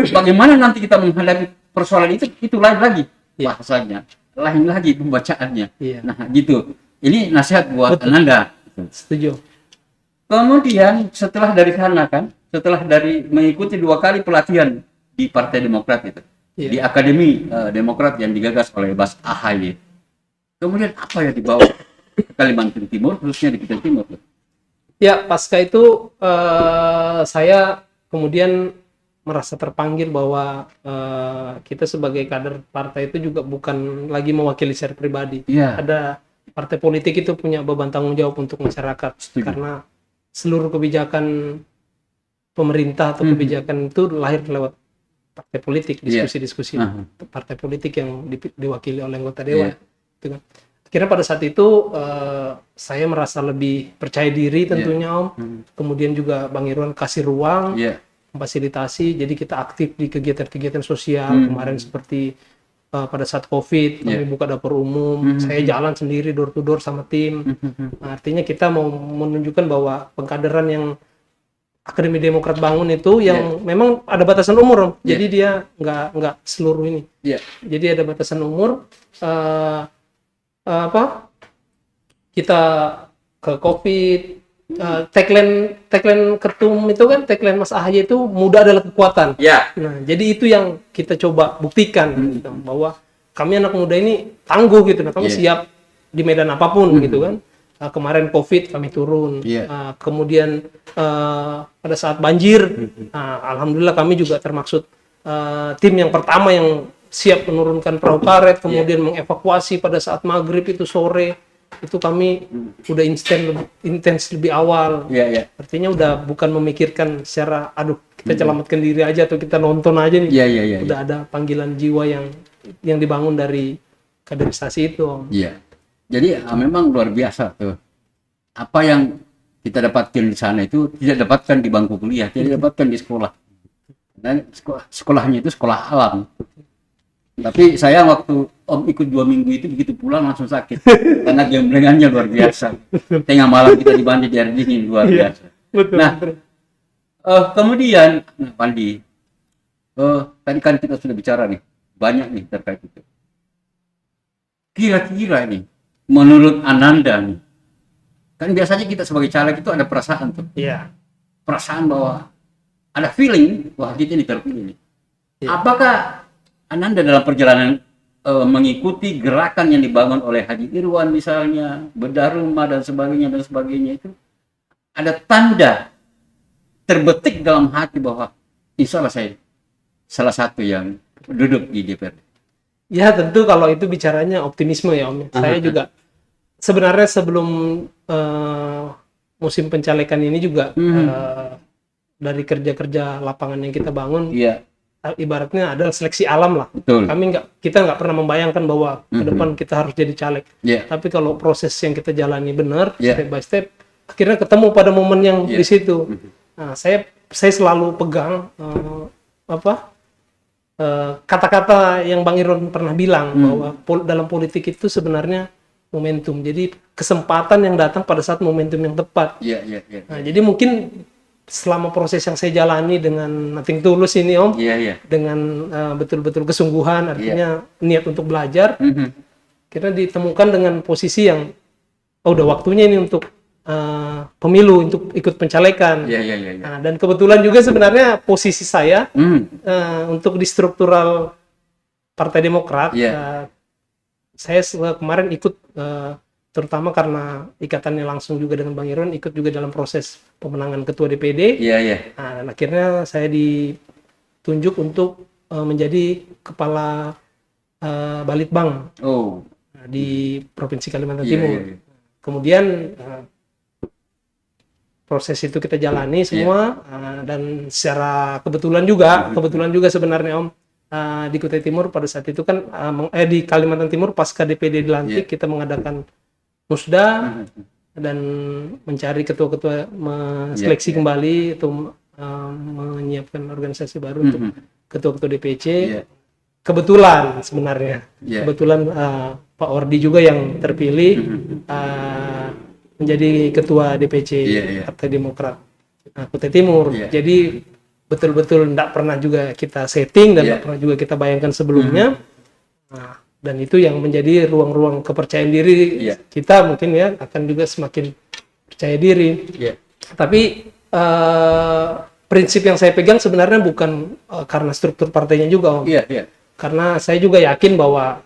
bagaimana nanti kita menghadapi persoalan itu lain lagi bahasanya, lain lagi pembacaannya. Nah, gitu. Ini nasihat buat Ananda. Setuju. Kemudian setelah dari sana kan, setelah dari mengikuti 2 kali pelatihan di Partai Demokrat itu, di Akademi Demokrat yang digagas oleh Bas AHY. Kemudian apa yang dibawa ke Kalimantan Timur, khususnya di Kalimantan Timur? Ya, pasca itu saya kemudian merasa terpanggil bahwa kita sebagai kader partai itu juga bukan lagi mewakili secara pribadi. Ada partai politik itu punya beban tanggung jawab untuk masyarakat. Karena seluruh kebijakan pemerintah atau kebijakan itu lahir lewat partai politik, diskusi-diskusi partai politik yang diwakili oleh anggota dewan. Gitu kan. Akhirnya pada saat itu saya merasa lebih percaya diri tentunya Om. Kemudian juga Bang Irwan kasih ruang, fasilitasi. Jadi kita aktif di kegiatan-kegiatan sosial. Kemarin seperti pada saat COVID kami buka dapur umum. Saya jalan sendiri door to door sama tim. Nah, artinya kita mau menunjukkan bahwa pengkaderan yang Akademi Demokrat bangun itu yang memang ada batasan umur Om. Jadi dia nggak seluruh ini. Jadi ada batasan umur. Kita ke COVID. Tagline ketum itu kan, tagline Mas AHY itu muda adalah kekuatan. Ya. Nah, jadi itu yang kita coba buktikan gitu, bahwa kami anak muda ini tangguh gitu, nah, kami siap di medan apapun gitu kan. Kemarin COVID kami turun, kemudian pada saat banjir, alhamdulillah kami juga termaksud tim yang pertama yang siap menurunkan perahu karet, kemudian mengevakuasi pada saat maghrib itu sore. Itu kami udah intens lebih awal. Artinya udah bukan memikirkan secara kita selamatkan diri aja atau kita nonton aja nih. Udah ada panggilan jiwa yang dibangun dari kaderisasi itu, Om. Iya. Jadi memang luar biasa tuh. Apa yang kita dapatkan di sana itu tidak dapatkan di bangku kuliah, tidak dapatkan di sekolah. Dan sekolahnya itu sekolah alam. Tapi saya waktu Om ikut 2 minggu itu begitu pulang langsung sakit karena gamblengannya luar biasa. Tengah malam kita dibantu di air dingin luar biasa. Betul. Nah, kemudian Pandi, tadi kan kita sudah bicara nih banyak nih terkait itu. Kira-kira nih, menurut Ananda nih, kan biasanya kita sebagai caleg itu ada perasaan tuh. Iya. Perasaan bahwa ada feeling wah kita ini terpilih nih. Apakah Ananda dalam perjalanan mengikuti gerakan yang dibangun oleh Haji Irwan misalnya, bedah rumah dan sebagainya itu ada tanda terbetik dalam hati bahwa insya Allah saya salah satu yang duduk di DPRD. Ya tentu kalau itu bicaranya optimisme ya Om. Saya juga sebenarnya sebelum musim pencalekan ini juga dari kerja-kerja lapangan yang kita bangun, ibaratnya adalah seleksi alam lah. Betul. Kita nggak pernah membayangkan bahwa ke depan kita harus jadi caleg. Tapi kalau proses yang kita jalani benar, step by step, akhirnya ketemu pada momen yang di situ. Nah, saya selalu pegang kata-kata yang Bang Irwan pernah bilang bahwa dalam politik itu sebenarnya momentum. Jadi kesempatan yang datang pada saat momentum yang tepat. Nah, jadi mungkin selama proses yang saya jalani dengan nothing tulus ini Om, dengan betul-betul kesungguhan, artinya niat untuk belajar, kita ditemukan dengan posisi yang udah waktunya ini untuk pemilu, untuk ikut pencalekan. Nah, dan kebetulan juga sebenarnya posisi saya untuk di struktural Partai Demokrat, saya kemarin ikut terutama karena ikatannya langsung juga dengan Bang Irwan, ikut juga dalam proses pemenangan ketua DPD. Nah, dan akhirnya saya ditunjuk untuk menjadi kepala Balitbang di Provinsi Kalimantan Timur. Kemudian proses itu kita jalani semua, dan secara kebetulan juga sebenarnya Om, di Kutai Timur pada saat itu kan di Kalimantan Timur pasca DPD dilantik, kita mengadakan musda dan mencari ketua-ketua, seleksi kembali untuk menyiapkan organisasi baru untuk ketua-ketua DPC. Kebetulan sebenarnya kebetulan Pak Ordi juga yang terpilih menjadi ketua DPC Partai Demokrat Kutai Timur. Jadi betul-betul tidak pernah juga kita setting dan tidak pernah juga kita bayangkan sebelumnya. Dan itu yang menjadi ruang-ruang kepercayaan diri kita, mungkin ya akan juga semakin percaya diri. Tapi prinsip yang saya pegang sebenarnya bukan karena struktur partainya juga Om. Karena saya juga yakin bahwa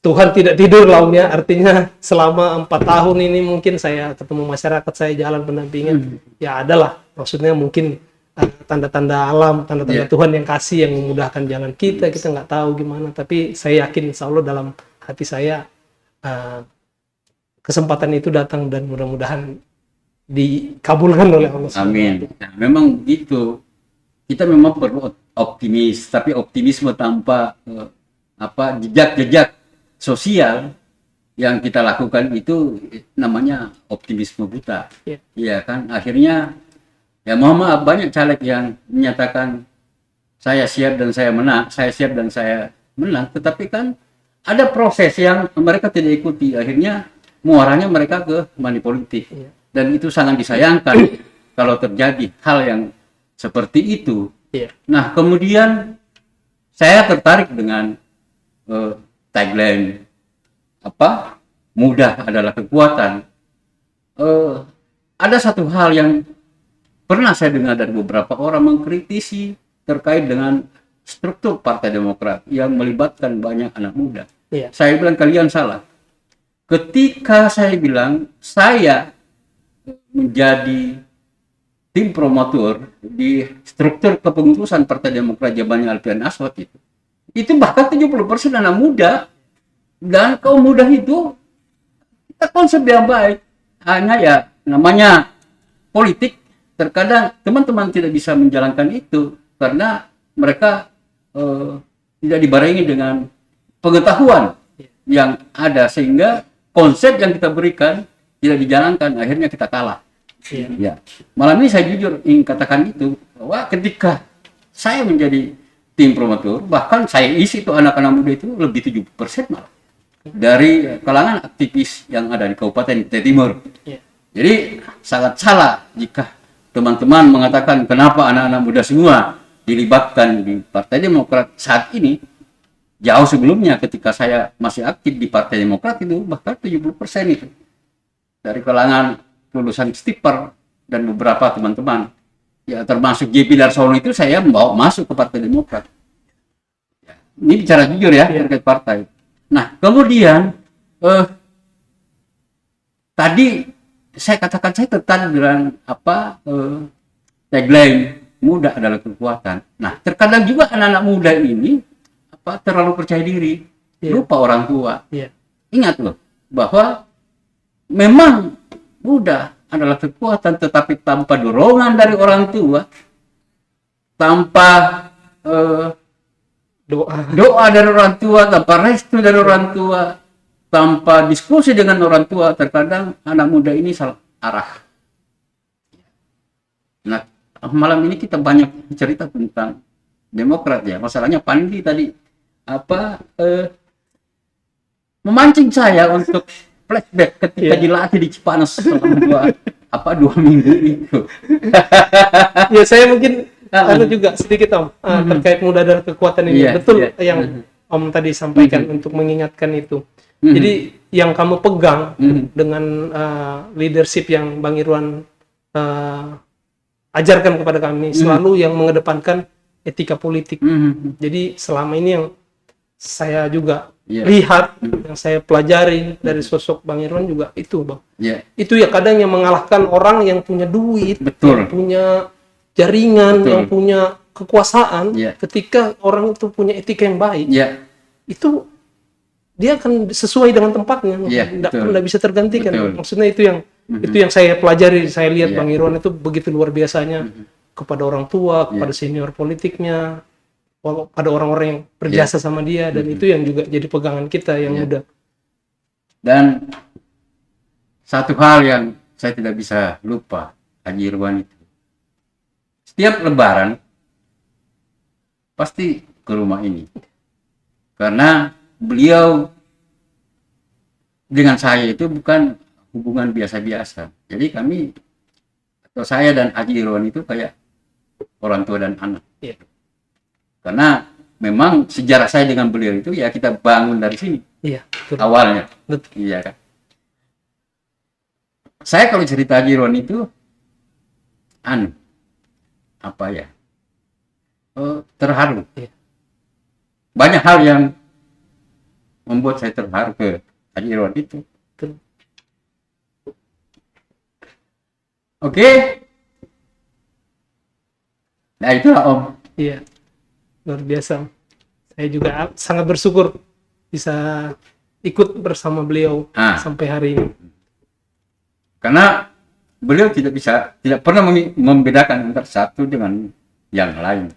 Tuhan tidak tidur lah Om ya. Artinya selama 4 tahun ini mungkin saya ketemu masyarakat, saya jalan pendampingan, ya adalah maksudnya mungkin tanda-tanda alam, tanda-tanda Tuhan yang kasih, yang memudahkan jalan kita nggak tahu gimana, tapi saya yakin insya Allah dalam hati saya kesempatan itu datang dan mudah-mudahan dikabulkan oleh Allah. Amin. Nah, memang gitu, kita memang perlu optimis, tapi optimisme tanpa jejak-jejak sosial yang kita lakukan itu namanya optimisme buta. Iya kan, akhirnya ya mohon maaf banyak caleg yang menyatakan saya siap dan saya menang, tetapi kan ada proses yang mereka tidak ikuti, akhirnya muaranya mereka ke money politik. Dan itu sangat disayangkan kalau terjadi hal yang seperti itu. Nah, kemudian saya tertarik dengan tagline mudah adalah kekuatan. ada satu hal yang pernah saya dengar dari beberapa orang mengkritisi terkait dengan struktur Partai Demokrat yang melibatkan banyak anak muda. Iya. Saya bilang kalian salah. Ketika saya bilang saya menjadi tim promotor di struktur kepengurusan Partai Demokrat zamannya Alfian Aswad itu bahkan 70% anak muda, dan kaum muda itu kita konsep yang baik. Hanya ya namanya politik, terkadang teman-teman tidak bisa menjalankan itu karena mereka tidak dibarengi dengan pengetahuan yang ada, sehingga konsep yang kita berikan tidak dijalankan, akhirnya kita kalah. Ya. Malam ini saya jujur ingin katakan itu, bahwa ketika saya menjadi tim promotor, bahkan saya isi itu anak-anak muda itu lebih 70% malah dari kalangan aktivis yang ada di Kabupaten Kutai Timur. Jadi sangat salah jika teman-teman mengatakan kenapa anak-anak muda semua dilibatkan di Partai Demokrat saat ini. Jauh sebelumnya ketika saya masih aktif di Partai Demokrat itu bahkan 70% itu dari kalangan lulusan Stiper dan beberapa teman-teman, ya termasuk JP Darsono itu saya membawa masuk ke Partai Demokrat. Ini bicara jujur ya terkait partai. Nah kemudian tadi saya katakan saya tertarik dengan tagline muda adalah kekuatan. Nah terkadang juga anak-anak muda ini terlalu percaya diri, lupa orang tua. Ingat loh bahwa memang muda adalah kekuatan, tetapi tanpa dorongan dari orang tua, tanpa doa dari orang tua, tanpa restu dari orang tua, tanpa diskusi dengan orang tua, terkadang anak muda ini salah arah. Nah malam ini kita banyak cerita tentang Demokrat ya. Masalahnya Pandi tadi memancing saya untuk flashback ketika dilatih di Cipanas selama 2 minggu itu. Ya saya mungkin juga sedikit Om terkait muda dan kekuatan ini. Betul yang Om tadi sampaikan untuk mengingatkan itu. Jadi yang kamu pegang dengan leadership yang Bang Irwan ajarkan kepada kami selalu yang mengedepankan etika politik. Jadi selama ini yang saya juga lihat, yang saya pelajari dari sosok Bang Irwan juga itu, Bang. Itu ya kadang yang mengalahkan orang yang punya duit, yang punya jaringan, yang punya kekuasaan. Ketika orang itu punya etika yang baik, itu dia akan sesuai dengan tempatnya, tidak bisa tergantikan. Maksudnya itu yang saya pelajari, saya lihat Bang Irwan itu begitu luar biasanya kepada orang tua, kepada senior politiknya, pada orang-orang yang berjasa sama dia, dan itu yang juga jadi pegangan kita yang muda. Dan satu hal yang saya tidak bisa lupa Haji Irwan itu, setiap Lebaran pasti ke rumah ini, karena beliau dengan saya itu bukan hubungan biasa-biasa. Jadi kami atau saya dan Haji Irwan itu kayak orang tua dan anak. Karena memang sejarah saya dengan beliau itu ya kita bangun dari sini. Betul. Awalnya. Betul. Iya kan. Saya kalau cerita Haji Irwan itu terharu. Banyak hal yang membuat saya terharu ke Haji Irwan itu. Betul. Oke. Nah itulah Om. Iya. Luar biasa. Saya juga sangat bersyukur bisa ikut bersama beliau sampai hari ini. Karena beliau tidak pernah membedakan antara satu dengan yang lain.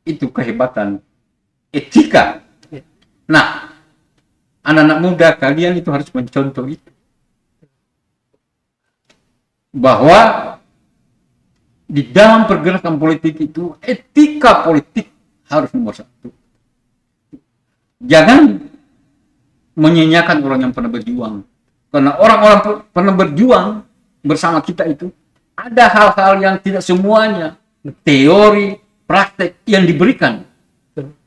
Itu kehebatan etika. Nah, anak-anak muda kalian itu harus mencontoh itu. Bahwa di dalam pergerakan politik itu etika politik harus nomor satu. Jangan menyanyiakan orang yang pernah berjuang, karena orang-orang pernah berjuang bersama kita itu ada hal-hal yang tidak semuanya teori praktek yang diberikan,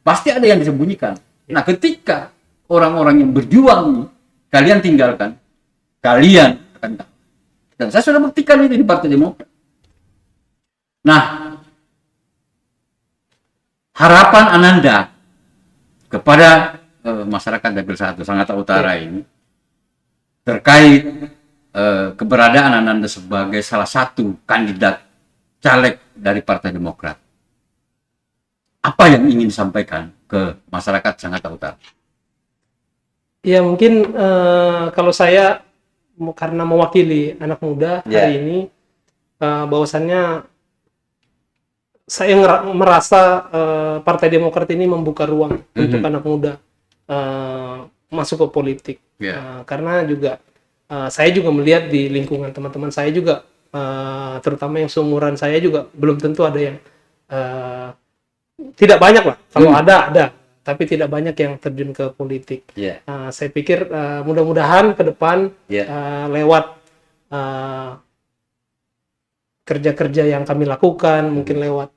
pasti ada yang disembunyikan. Nah ketika orang-orang yang berjuang kalian tinggalkan, kalian akan tahu Dan saya sudah buktikan itu di Partai Demokrat. Nah, harapan Ananda kepada masyarakat Dapil 1 Sangatta Utara ini terkait keberadaan Ananda sebagai salah satu kandidat caleg dari Partai Demokrat. Apa yang ingin disampaikan ke masyarakat Sangatta Utara? Ya mungkin kalau saya karena mewakili anak muda hari ini, bahwasannya saya merasa Partai Demokrat ini membuka ruang untuk anak muda masuk ke politik. Karena juga saya juga melihat di lingkungan teman-teman saya juga, terutama yang seumuran saya juga belum tentu ada yang tidak banyak lah. Kalau ada, tapi tidak banyak yang terjun ke politik. Saya pikir mudah-mudahan ke depan lewat kerja-kerja yang kami lakukan, mungkin lewat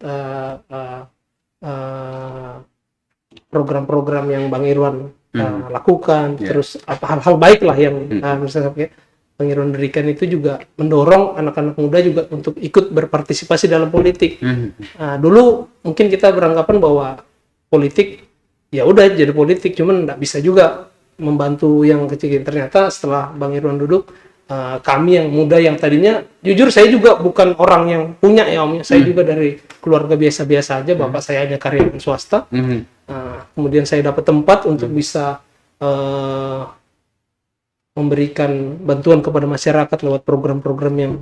program-program yang Bang Irwan lakukan, terus hal-hal baik lah yang misalnya Bang Irwan berikan, itu juga mendorong anak-anak muda juga untuk ikut berpartisipasi dalam politik. Dulu mungkin kita beranggapan bahwa politik ya udah jadi politik, cuman nggak bisa juga membantu yang kecil. Ternyata setelah Bang Irwan duduk, kami yang muda yang tadinya, jujur saya juga bukan orang yang punya ya Om, saya juga dari keluarga biasa-biasa aja, bapak saya hanya karyawan swasta. Kemudian saya dapat tempat untuk bisa memberikan bantuan kepada masyarakat lewat program-program yang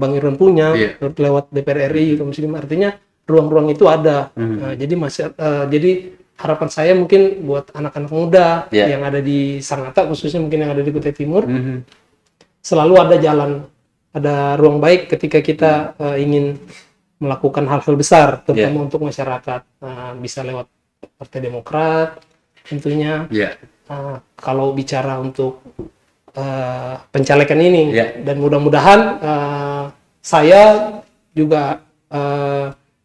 Bang Irwan punya, lewat DPR RI, Komisi 5. Artinya ruang-ruang itu ada. Jadi harapan saya mungkin buat anak-anak muda yang ada di Sangatta, khususnya mungkin yang ada di Kutai Timur, selalu ada jalan, ada ruang baik ketika kita ingin melakukan hal-hal besar, terutama untuk masyarakat. Bisa lewat Partai Demokrat tentunya. Kalau bicara untuk pencalekan ini, dan mudah-mudahan saya juga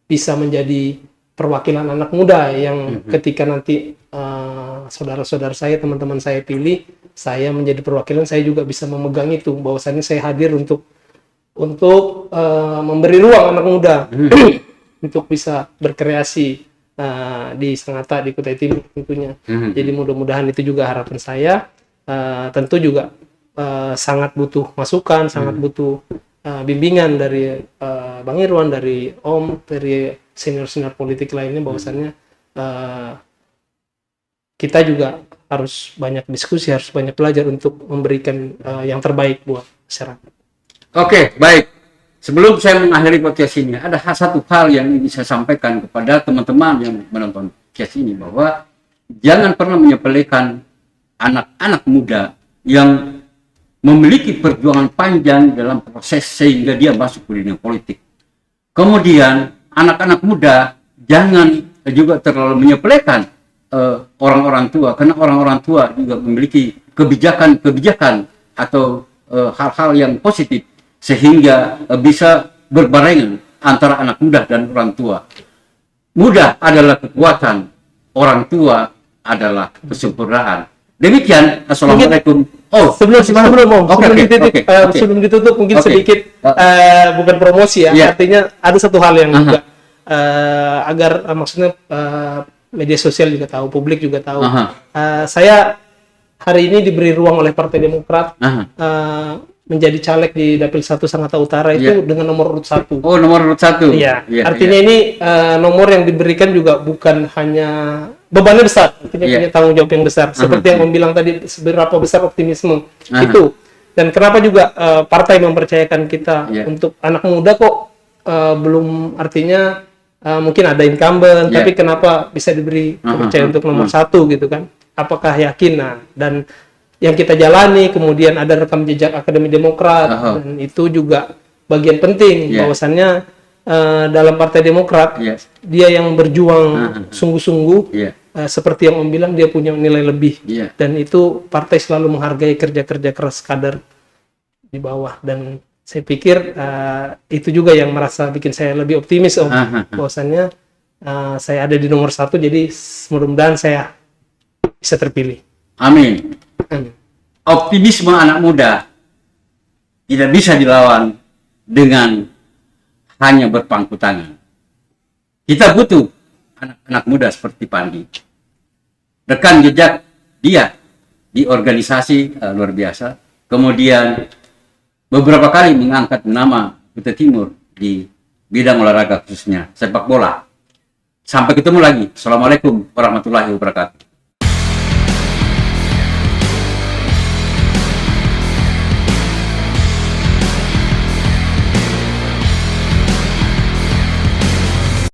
bisa menjadi perwakilan anak muda yang ketika nanti saudara-saudara saya, teman-teman saya pilih, saya menjadi perwakilan, saya juga bisa memegang itu, bahwasannya saya hadir untuk memberi ruang anak muda untuk bisa berkreasi di Sangatta, di Kutai Timur tentunya. Jadi mudah-mudahan itu juga harapan saya. Tentu juga sangat butuh masukan, sangat butuh bimbingan dari Bang Irwan, dari Om, dari senior-senior politik lainnya, bahwasannya kita juga harus banyak diskusi, harus banyak belajar untuk memberikan yang terbaik buat masyarakat. Oke, baik. Sebelum saya mengakhiri podcast ini, ada satu hal yang ingin saya sampaikan kepada teman-teman yang menonton podcast ini, bahwa jangan pernah menyepelekan anak-anak muda yang memiliki perjuangan panjang dalam proses sehingga dia masuk ke dunia politik. Kemudian anak-anak muda jangan juga terlalu menyepelekan orang-orang tua, karena orang-orang tua juga memiliki kebijakan-kebijakan atau hal-hal yang positif sehingga bisa berbarengan antara anak muda dan orang tua. Muda adalah kekuatan, orang tua adalah kesempurnaan. Demikian. Assalamualaikum. Sebelum ditutup mungkin sedikit bukan promosi ya, artinya ada satu hal yang juga agar maksudnya media sosial juga tahu, publik juga tahu. Saya hari ini diberi ruang oleh Partai Demokrat menjadi caleg di Dapil 1 Sangatta Utara itu dengan nomor urut 1. Oh, nomor urut 1. Iya. Artinya ini nomor yang diberikan juga bukan hanya bebannya besar, artinya punya tanggung jawab yang besar. Seperti yang Om bilang tadi, seberapa besar optimisme itu. Dan kenapa juga partai mempercayakan kita untuk anak muda kok belum, artinya mungkin ada incumbent, tapi kenapa bisa diberi kepercayaan untuk nomor 1 gitu kan? Apakah yakin? Nah, dan yang kita jalani, kemudian ada rekam jejak Akademi Demokrat, dan itu juga bagian penting, bahwasannya dalam Partai Demokrat dia yang berjuang sungguh-sungguh, seperti yang Om bilang, dia punya nilai lebih, dan itu partai selalu menghargai kerja-kerja keras kader di bawah. Dan saya pikir itu juga yang merasa bikin saya lebih optimis Om, bahwasannya saya ada di nomor 1, jadi mudah-mudahan saya bisa terpilih. Amin. Optimisme anak muda tidak bisa dilawan dengan hanya berpangku tangan. Kita butuh anak-anak muda seperti Pandi. Rekan jejak dia di organisasi luar biasa. Kemudian beberapa kali mengangkat nama Kutai Timur di bidang olahraga khususnya sepak bola. Sampai ketemu lagi. Assalamualaikum warahmatullahi wabarakatuh.